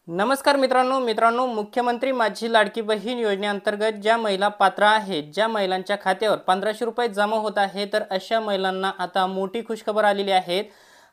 नमस्कार मित्रांनो मुख्यमंत्री माझी लाडकी बहीण योजनेअंतर्गत ज्या महिला पात्र आहेत, ज्या महिलांच्या खात्यावर 1500 रुपये जमा होत आहे, तर अशा महिलांना आता मोठी खुशखबर आलेली आहे।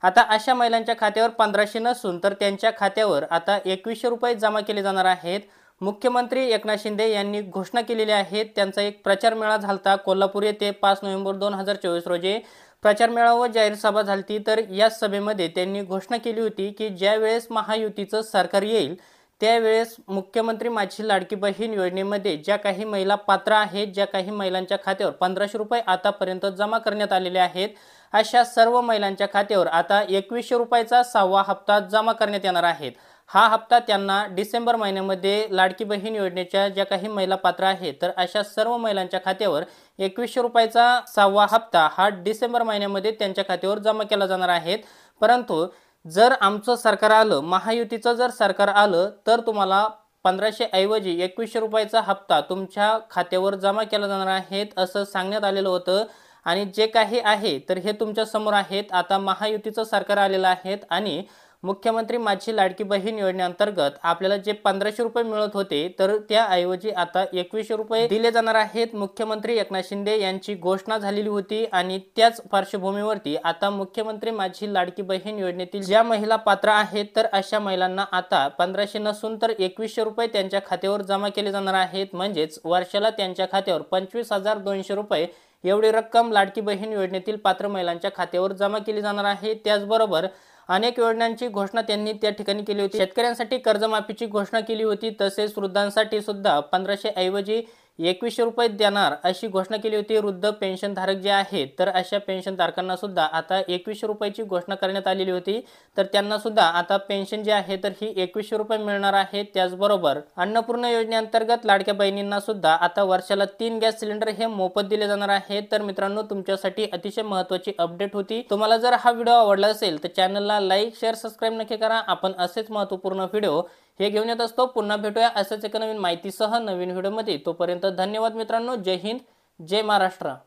आता अशा महिलांच्या खात्यावर 1500 नसून तर त्यांच्या खात्यावर आता 2100 रुपये जमा केले जाणार आहेत। मुख्यमंत्री एकनाथ शिंदे यांनी घोषणा केलेली आहे। त्यांचा एक प्रचार मेळावा झालता कोल्हापूर येथे 5 नोव्हेंबर 2024 रोजी प्रचार मेळावा व जाहीर सभा झालती। तर या सभेमध्ये त्यांनी घोषणा केली होती की ज्या वेळेस महायुतीचं सरकार येईल त्यावेळेस मुख्यमंत्री माझी लाडकी बहीण योजनेमध्ये ज्या काही महिला पात्र आहेत, ज्या काही महिलांच्या खात्यावर 1500 रुपये आतापर्यंत जमा करण्यात आलेले आहेत, अशा सर्व महिलांच्या खात्यावर आता 2100 रुपयाचा 6वा हप्ता जमा करण्यात येणार आहे। हा हप्ता त्यांना डिसेंबर महिन्यामध्ये लाडकी बहीण योजनेच्या ज्या काही महिला पात्र आहेत, तर अशा सर्व महिलांच्या खात्यावर 2100 रुपयाचा 6वा हप्ता हा डिसेंबर महिन्यामध्ये त्यांच्या खात्यावर जमा केला जाणार आहे। परंतु जर आमचं सरकार आलं, महायुतीचं जर सरकार आलं, तर तुम्हाला 1500 ऐवजी 2100 रुपयाचा हप्ता तुमच्या खात्यावर जमा केला जाणार आहे असं सांगण्यात आलेलं होतं। आणि जे काही आहे तर हे तुमच्या समोर आहेत। आता महायुतीचं सरकार आलेलं आहे आणि मुख्यमंत्री माझी लाडकी बहीण योजनेअंतर्गत आपल्याला जे 1500 रुपये मिळत होते, तर त्याऐवजी आता 2100 रुपये दिले जाणार आहेत। मुख्यमंत्री एकनाथ शिंदे यांची घोषणा झालेली होती आणि त्याच पार्श्वभूमीवरती आता मुख्यमंत्री माझी लाडकी बहीण योजनेतील ज्या महिला पात्र आहेत, तर अशा महिलांना आता 1500 नसून तर 2100 रुपये त्यांच्या खात्यावर जमा केले जाणार आहेत। म्हणजेच वर्षाला त्यांच्या खात्यावर 25,200 रुपये एवढी रक्कम लाडकी बहीण योजनेतील पात्र महिलांच्या खात्यावर जमा केली जाणार आहे। त्याचबरोबर अनेक योजनांची घोषणा त्यांनी त्या ठिकाणी केली होती। शेतकऱ्यांसाठी कर्जमाफीची घोषणा केली होती, तसेच वृद्धांसाठी सुद्धा 1500 ऐवजी 2100 रुपये देणार अशी घोषणा केली होती। वृद्ध पेन्शन धारक जे आहेत, तर अशा पेन्शन धारकांना सुद्धा आता 2100 रुपयाची घोषणा करण्यात आलेली होती। तर त्यांना सुद्धा आता पेन्शन जी आहे तर ही 2100 रुपये मिळणार आहे। त्याचबरोबर अन्नपूर्णा योजनेअंतर्गत लाडक्या बहिणींना सुद्धा आता वर्षाला 3 गॅस सिलेंडर हे मोफत दिले जाणार आहेत। तर मित्रांनो, तुमच्यासाठी अतिशय महत्त्वाची अपडेट होती। तुम्हाला जर हा व्हिडिओ आवडला असेल तर चॅनलला लाईक, शेअर, सबस्क्राईब नक्की करा। आपण असेच महत्त्वपूर्ण व्हिडिओ हे घेऊन येत असतो। पुन्हा भेटूया अशाच एका नवीन माहितीसह नवीन व्हिडिओमध्ये। तोपर्यंत धन्यवाद मित्रांनो। जय हिंद, जय महाराष्ट्र।